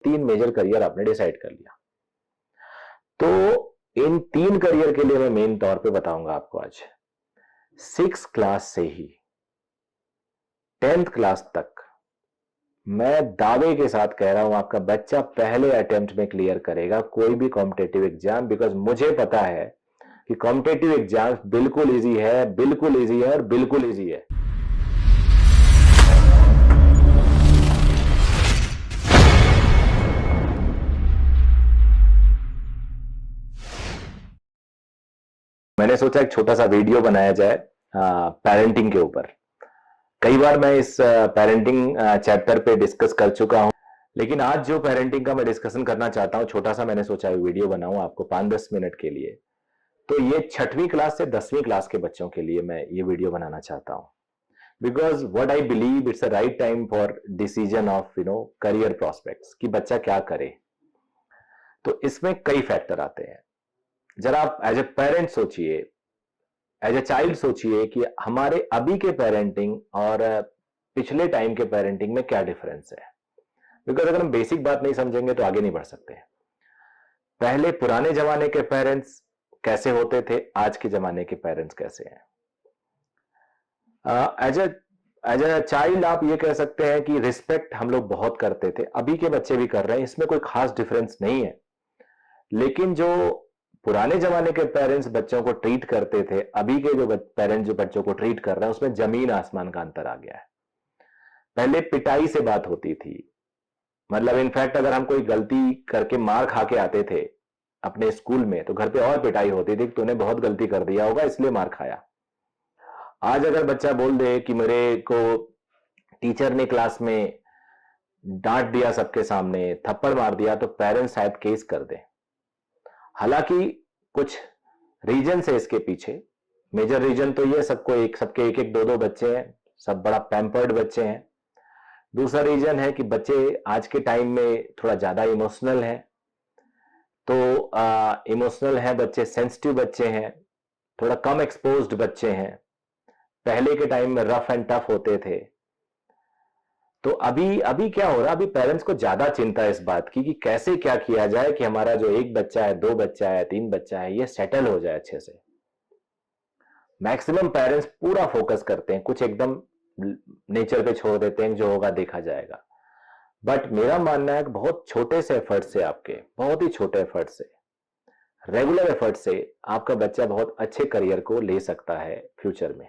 3 major career आपने decide कर लिया। तो इन 3 करियर के लिए मैं मेन तौर पे बताऊंगा आपको आज। 6 क्लास से ही 10th क्लास तक मैं दावे के साथ कह रहा हूं आपका बच्चा पहले अटेम्प्ट में क्लियर करेगा कोई भी कॉम्पिटेटिव एग्जाम, बिकॉज मुझे पता है कि कॉम्पिटेटिव एग्जाम बिल्कुल इजी है, बिल्कुल इजी है और बिल्कुल इजी है। मैंने सोचा एक छोटा सा वीडियो बनाया जाए पेरेंटिंग के ऊपर। कई बार मैं इस पेरेंटिंग चैप्टर पे डिस्कस कर चुका हूं, लेकिन आज जो पेरेंटिंग का मैं डिस्कशन करना चाहता हूं, छोटा सा मैंने सोचा वीडियो बनाऊं आपको 5-10 मिनट के लिए। तो ये 6वीं क्लास से 10वीं क्लास के बच्चों के लिए मैं ये वीडियो बनाना चाहता हूं, because what I believe it's a right time for decision of career prospects कि बच्चा क्या करे। तो इसमें कई फैक्टर आते हैं। जरा आप एज ए पेरेंट सोचिए, एज ए चाइल्ड सोचिए कि हमारे अभी के पेरेंटिंग और पिछले टाइम के पेरेंटिंग में क्या डिफरेंस है। बिकॉज अगर हम बेसिक बात नहीं समझेंगे तो आगे नहीं बढ़ सकते। पहले पुराने जमाने के पेरेंट्स कैसे होते थे, आज के जमाने के पेरेंट्स कैसे हैं। एज ए चाइल्ड आप ये कह सकते हैं कि रिस्पेक्ट हम लोग बहुत करते थे, अभी के बच्चे भी कर रहे हैं, इसमें कोई खास डिफरेंस नहीं है। लेकिन जो पुराने जमाने के पेरेंट्स बच्चों को ट्रीट करते थे, अभी के जो पेरेंट्स जो बच्चों को ट्रीट कर रहे हैं, उसमें जमीन आसमान का अंतर आ गया है। पहले पिटाई से बात होती थी, मतलब इनफैक्ट अगर हम कोई गलती करके मार खा के आते थे अपने स्कूल में तो घर पे और पिटाई होती थी कि तूने बहुत गलती कर दिया होगा इसलिए मार खाया। आज अगर बच्चा बोल दे कि मेरे को टीचर ने क्लास में डांट दिया, सबके सामने थप्पड़ मार दिया, तो पेरेंट्स शायद केस कर दे। हालांकि कुछ रीजन है इसके पीछे। मेजर रीजन तो ये सबके एक एक 2-2 बच्चे हैं, सब बड़ा पैम्पर्ड बच्चे हैं। दूसरा रीजन है कि बच्चे आज के टाइम में थोड़ा ज्यादा इमोशनल हैं। तो इमोशनल है बच्चे, सेंसिटिव बच्चे हैं, थोड़ा कम एक्सपोज्ड बच्चे हैं। पहले के टाइम में रफ एंड टफ होते थे। तो अभी क्या हो रहा है, अभी पेरेंट्स को ज्यादा चिंता है इस बात की कि कैसे क्या किया जाए कि हमारा जो 1 बच्चा है, 2 बच्चा है, 3 बच्चा है, ये सेटल हो जाए अच्छे से। मैक्सिमम पेरेंट्स पूरा फोकस करते हैं, कुछ एकदम नेचर पे छोड़ देते हैं, जो होगा देखा जाएगा। बट मेरा मानना है कि बहुत छोटे से एफर्ट से, आपके बहुत ही छोटे एफर्ट से, रेगुलर एफर्ट से आपका बच्चा बहुत अच्छे करियर को ले सकता है फ्यूचर में।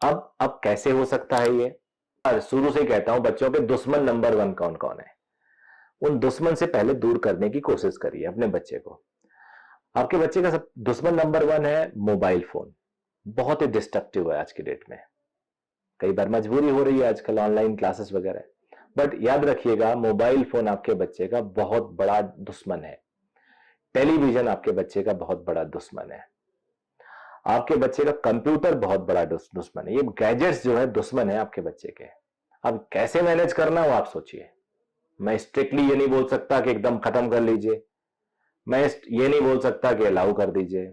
अब कैसे हो सकता है ये? शुरू से ही कहता हूं, बच्चों के दुश्मन नंबर 1 कौन कौन है, उन दुश्मन से पहले दूर करने की कोशिश करिए अपने बच्चे को। आपके बच्चे का सब दुश्मन नंबर 1 है मोबाइल फोन। बहुत ही डिस्ट्रक्टिव है आज की डेट में। कई बार मजबूरी हो रही है आजकल, ऑनलाइन क्लासेस वगैरह। बट याद रखिएगा, मोबाइल फोन आपके बच्चे का बहुत बड़ा दुश्मन है। टेलीविजन आपके बच्चे का बहुत बड़ा दुश्मन है। आपके बच्चे का कंप्यूटर बहुत बड़ा दुश्मन है। ये गैजेट्स जो है दुश्मन है आपके बच्चे के। अब कैसे मैनेज करना हो आप सोचिए। मैं स्ट्रिक्टली ये नहीं बोल सकता कि एकदम खत्म कर लीजिए, मैं ये नहीं बोल सकता कि अलाउ कर दीजिए,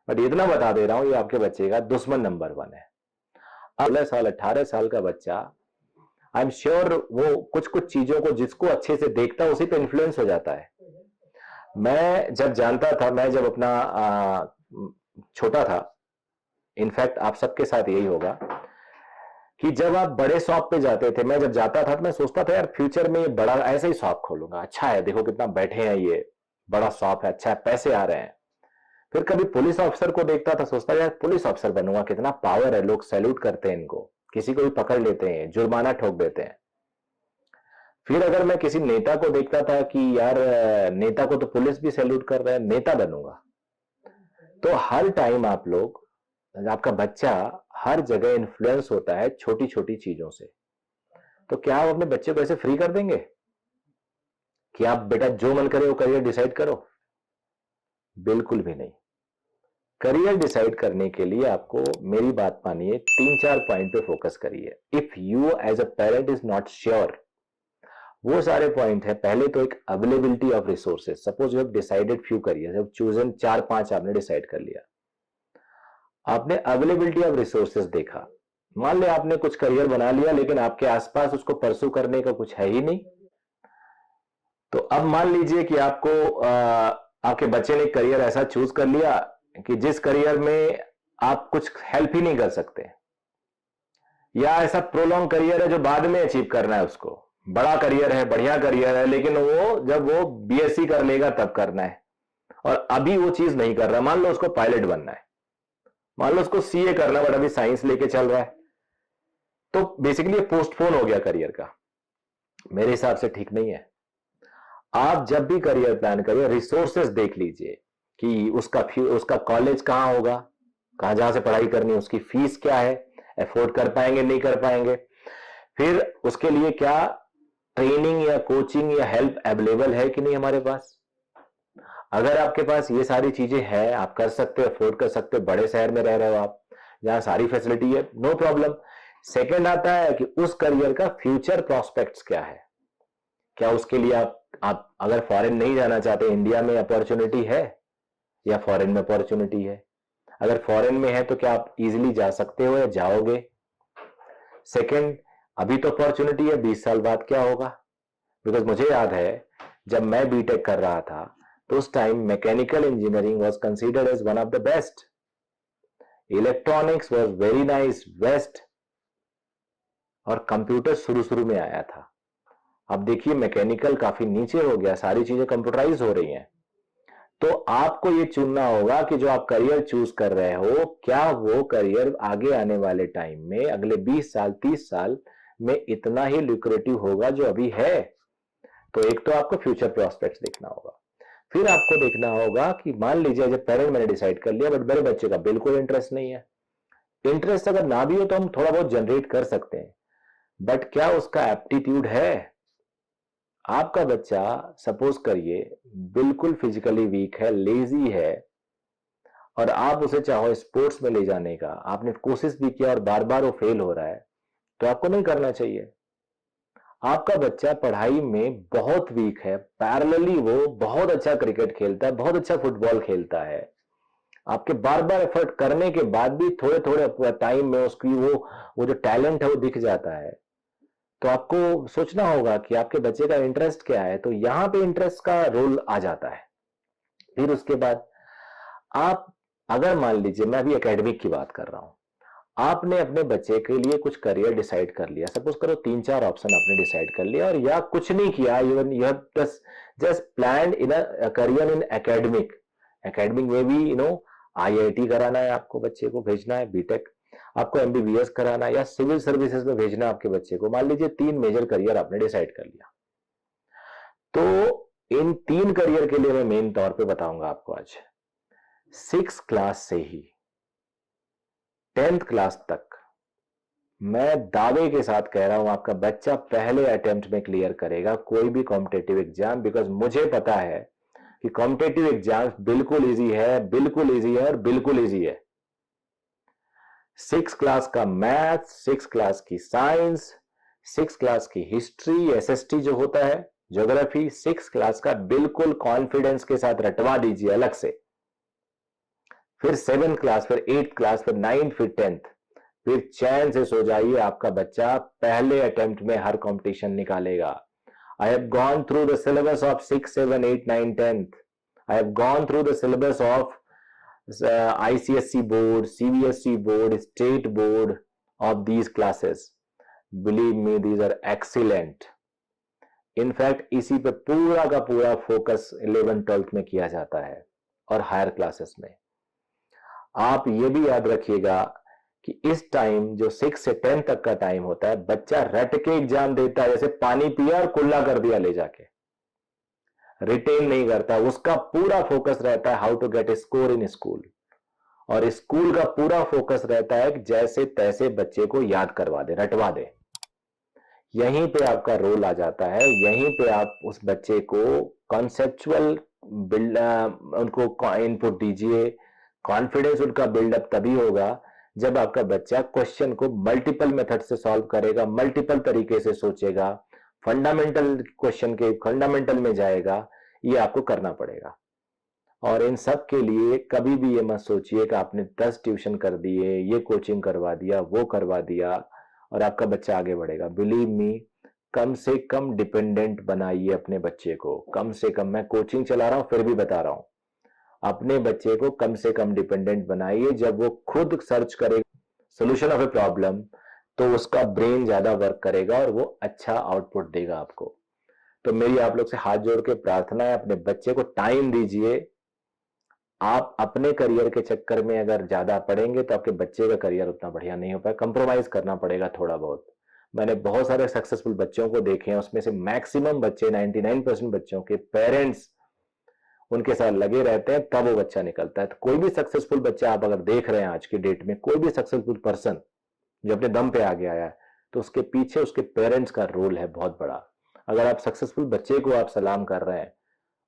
बट इतना बता दे रहा हूं, ये आपके बच्चे का दुश्मन नंबर 1 है। 16 साल 18 साल का बच्चा, आई एम श्योर वो कुछ कुछ चीजों को जिसको अच्छे से देखता है उसी पे इन्फ्लुएंस हो जाता है। मैं जब जानता था, मैं जब अपना छोटा था, इनफैक्ट आप सबके साथ यही होगा कि जब आप बड़े शॉप पे जाते थे, मैं जब जाता था तो मैं सोचता था यार फ्यूचर में ये बड़ा ऐसे ही शॉप खोलूंगा, अच्छा है, देखो कितना बैठे हैं, ये बड़ा शॉप है, अच्छा है, पैसे आ रहे हैं। फिर कभी पुलिस ऑफिसर को देखता था, सोचता यार पुलिस ऑफिसर बनूंगा, कितना पावर है, लोग सैल्यूट करते हैं इनको, किसी को भी पकड़ लेते हैं, जुर्माना ठोक देते हैं। फिर अगर मैं किसी नेता को देखता था कि यार नेता को तो पुलिस भी सैल्यूट कर रहा है, नेता बनूंगा। तो हर टाइम आप लोग, आपका बच्चा हर जगह इन्फ्लुएंस होता है छोटी छोटी चीजों से। तो क्या आप अपने बच्चे को ऐसे फ्री कर देंगे कि आप बेटा जो मन करे वो करियर डिसाइड करो? बिल्कुल भी नहीं। करियर डिसाइड करने के लिए आपको मेरी बात मानिए, 3-4 पॉइंट पे फोकस करिए। If you as a parent is not sure, वो सारे पॉइंट है। पहले तो एक availability of resources. Suppose you have decided few career, जब चूजन 4-5 आपने डिसाइड कर लिया, आपने अवेलेबिलिटी ऑफ रिसोर्सेज देखा। मान लिया आपने कुछ करियर बना लिया, लेकिन आपके आसपास उसको परसू करने का कुछ है ही नहीं, अब मान लीजिए कि आपके बच्चे ने करियर ऐसा चूज कर लिया कि जिस करियर में आप कुछ हेल्प ही नहीं कर सकते, या ऐसा प्रोलॉन्ग करियर है जो बाद में अचीव करना है उसको, बड़ा करियर है, बढ़िया करियर है, लेकिन वो जब वो बीएससी कर लेगा तब करना है, और अभी वो चीज नहीं कर रहा। मान लो उसको पायलट बनना है, मान लो उसको सीए करना है, बट अभी साइंस लेके चल रहा है, तो बेसिकली पोस्टपोन हो गया करियर का। मेरे हिसाब से ठीक नहीं है। आप जब भी करियर प्लान करिए, रिसोर्सेस देख लीजिए कि उसका कॉलेज कहां होगा, कहां जहां से पढ़ाई करनी है, उसकी फीस क्या है, अफोर्ड कर पाएंगे नहीं कर पाएंगे, फिर उसके लिए क्या ट्रेनिंग या कोचिंग या हेल्प अवेलेबल है कि नहीं हमारे पास। अगर आपके पास ये सारी चीजें हैं, आप कर सकते हो, अफोर्ड कर सकते हो, बड़े शहर में रह रहे हो आप जहां सारी फैसिलिटी है, नो प्रॉब्लम। सेकंड आता है कि उस करियर का फ्यूचर प्रोस्पेक्ट्स क्या है, क्या उसके लिए आप अगर फॉरेन नहीं जाना चाहते, इंडिया में अपॉर्चुनिटी है या फॉरेन में अपॉर्चुनिटी है। अगर फॉरेन में है तो क्या आप इजीली जा सकते हो या जाओगे। सेकंड, अभी तो अपॉर्चुनिटी है, 20 साल बाद क्या होगा। बिकॉज मुझे याद है जब मैं बीटेक कर रहा था तो उस time mechanical engineering was considered as one of the best, electronics was very nice best, और कंप्यूटर शुरू शुरू में आया था। अब देखिए मैकेनिकल काफी नीचे हो गया, सारी चीजें कंप्यूटराइज हो रही हैं। तो आपको ये चुनना होगा कि जो आप करियर चूज कर रहे हो, क्या वो करियर आगे आने वाले टाइम में, अगले 20 साल 30 साल में इतना ही ल्यूक्रेटिव होगा जो अभी है। तो एक तो आपको फ्यूचर प्रोस्पेक्ट्स देखना होगा, फिर आपको देखना होगा कि मान लीजिए जब पेरेंट मैंने डिसाइड कर लिया बट मेरे बच्चे का बिल्कुल इंटरेस्ट नहीं है। इंटरेस्ट अगर ना भी हो तो हम थोड़ा बहुत जनरेट कर सकते हैं, बट क्या उसका एप्टीट्यूड है। आपका बच्चा सपोज करिए बिल्कुल फिजिकली वीक है, लेजी है, और आप उसे चाहो स्पोर्ट्स में ले जाने का, आपने कोशिश भी किया और बार बार वो फेल हो रहा है, तो आपको नहीं करना चाहिए। आपका बच्चा पढ़ाई में बहुत वीक है, पैरेलली वो बहुत अच्छा क्रिकेट खेलता है, बहुत अच्छा फुटबॉल खेलता है, आपके बार बार एफर्ट करने के बाद भी थोड़े थोड़े टाइम में उसकी वो जो टैलेंट है वो दिख जाता है। तो आपको सोचना होगा कि आपके बच्चे का इंटरेस्ट क्या है, तो यहां पे इंटरेस्ट का रोल आ जाता है। फिर उसके बाद आप, अगर मान लीजिए मैं अभी एकेडमिक की बात कर रहा हूं, आपने अपने बच्चे के लिए कुछ करियर डिसाइड कर लिया, सपोज करो 3-4 ऑप्शन आपने डिसाइड कर लिया, और या कुछ नहीं किया, even you have just planned in a career in academic. Academic में भी आईआईटी कराना है, आपको बच्चे को भेजना है, बीटेक, आपको एमबीबीएस कराना है, या सिविल सर्विसेज में भेजना है आपके बच्चे को। मान लीजिए 3 मेजर करियर आपने डिसाइड कर लिया, तो इन 3 करियर के लिए मैं मेन तौर पे बताऊंगा आपको आज 6 क्लास से ही 10th क्लास तक मैं दावे के साथ कह रहा हूं आपका बच्चा पहले अटेम्प्ट में क्लियर करेगा कोई भी कॉम्पिटेटिव एग्जाम। बिकॉज मुझे पता है कि कॉम्पिटेटिव एग्जाम बिल्कुल इजी है, बिल्कुल इजी है और बिल्कुल इजी है। 6 क्लास का मैथ, 6 क्लास की साइंस, 6 क्लास की हिस्ट्री, एसएसटी जो होता है, ज्योग्राफी, 6 क्लास का बिल्कुल कॉन्फिडेंस के साथ रटवा दीजिए अलग से। फिर 7th क्लास, फिर 8th क्लास, फिर 9th, फिर 10th, फिर चैन से सो जाइए, आपका बच्चा पहले अटेम्प्ट में हर कंपटीशन निकालेगा। I have gone through the syllabus of 6, 7, 8, 9, 10th। I have gone through the syllabus of ICSE board, CBSE board, state board of these classes. Believe me, these are excellent. In fact, इसी पे पूरा का पूरा focus 11th 12th में किया जाता है और हायर क्लासेस में। आप ये भी याद रखिएगा कि इस टाइम जो 6 से 10 तक का टाइम होता है, बच्चा रट के एग्जाम देता है, जैसे पानी पिया और कुल्ला कर दिया ले जाके, रिटेन नहीं करता। उसका पूरा फोकस रहता है how to get a score in school, और स्कूल का पूरा फोकस रहता है कि जैसे तैसे बच्चे को याद करवा दे, रटवा दे। यहीं पे आपका रोल आ जाता है, यहीं पे आप उस बच्चे को कॉन्सेप्चुअल बिल्ड, उनको इनपुट दीजिए। कॉन्फिडेंस उनका बिल्डअप तभी होगा जब आपका बच्चा क्वेश्चन को मल्टीपल मेथड से सॉल्व करेगा, मल्टीपल तरीके से सोचेगा, फंडामेंटल क्वेश्चन के फंडामेंटल में जाएगा। ये आपको करना पड़ेगा। और इन सब के लिए कभी भी ये मत सोचिए कि आपने 10 ट्यूशन कर दिए, ये कोचिंग करवा दिया, वो करवा दिया और आपका बच्चा आगे बढ़ेगा। बिलीव मी, कम से कम डिपेंडेंट बनाइए अपने बच्चे को। कम से कम, मैं कोचिंग चला रहा हूं फिर भी बता रहा हूं, अपने बच्चे को कम से कम डिपेंडेंट बनाइए। जब वो खुद सर्च करेगा सोल्यूशन ऑफ ए प्रॉब्लम, तो उसका ब्रेन ज्यादा वर्क करेगा और वो अच्छा आउटपुट देगा आपको। तो मेरी आप लोग से हाथ जोड़ के प्रार्थना है, अपने बच्चे को टाइम दीजिए। आप अपने करियर के चक्कर में अगर ज्यादा पढ़ेंगे तो आपके बच्चे का करियर उतना बढ़िया नहीं हो पाएगा, कंप्रोमाइज करना पड़ेगा थोड़ा बहुत। मैंने बहुत सारे सक्सेसफुल बच्चों को देखे हैं, उसमें से मैक्सिमम बच्चे, 99% बच्चों के पेरेंट्स उनके साथ लगे रहते हैं, तब वो बच्चा निकलता है। तो कोई भी सक्सेसफुल बच्चा आप अगर देख रहे हैं आज की डेट में, कोई भी सक्सेसफुल पर्सन जो अपने दम पे आगे आया है, तो उसके पीछे उसके पेरेंट्स का रोल है बहुत बड़ा। अगर आप सक्सेसफुल बच्चे को आप सलाम कर रहे हैं,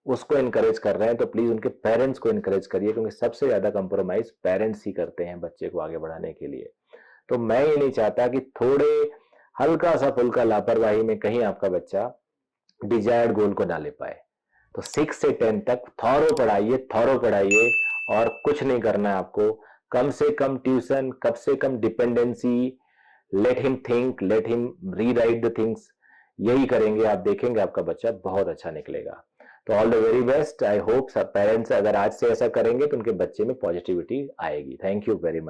उसको इनकरेज कर रहे हैं, तो प्लीज उनके पेरेंट्स को इनकरेज करिए, क्योंकि सबसे ज्यादा कंप्रोमाइज पेरेंट्स ही करते हैं बच्चे को आगे बढ़ाने के लिए। तो मैं ये नहीं चाहता कि थोड़े हल्का सा फुल्का लापरवाही में कहीं आपका बच्चा डिजायर्ड गोल को ना ले पाए। तो 6 से 10 तक थॉरो पढ़ाइए और कुछ नहीं करना है आपको। कम से कम ट्यूशन, कम से कम dependency, let him think, let him rewrite the things, यही करेंगे आप, देखेंगे आपका बच्चा बहुत अच्छा निकलेगा। तो all the very best. I hope सब पेरेंट्स अगर आज से ऐसा करेंगे तो उनके बच्चे में पॉजिटिविटी आएगी। Thank you very much.